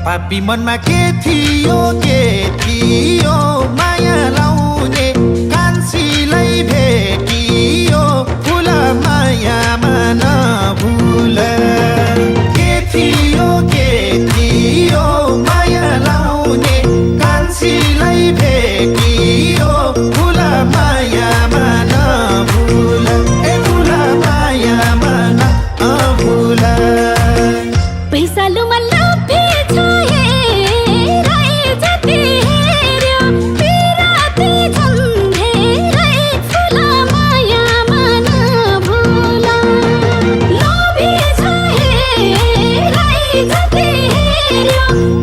पापी मनमा के थियो माया लाउने कान्छीलाई भेटियो फुल मायामा नभुल के थियो माया लाउने कान्छीलाई भेटियो फुल मायामा नभुल ए फुल मायामा नभुल पैसालुमा लाभे छाए राई जति हेर्यो पिराती झन्धे राई फुल मायामा नभुल लोभी छाए राई जति हेर्यो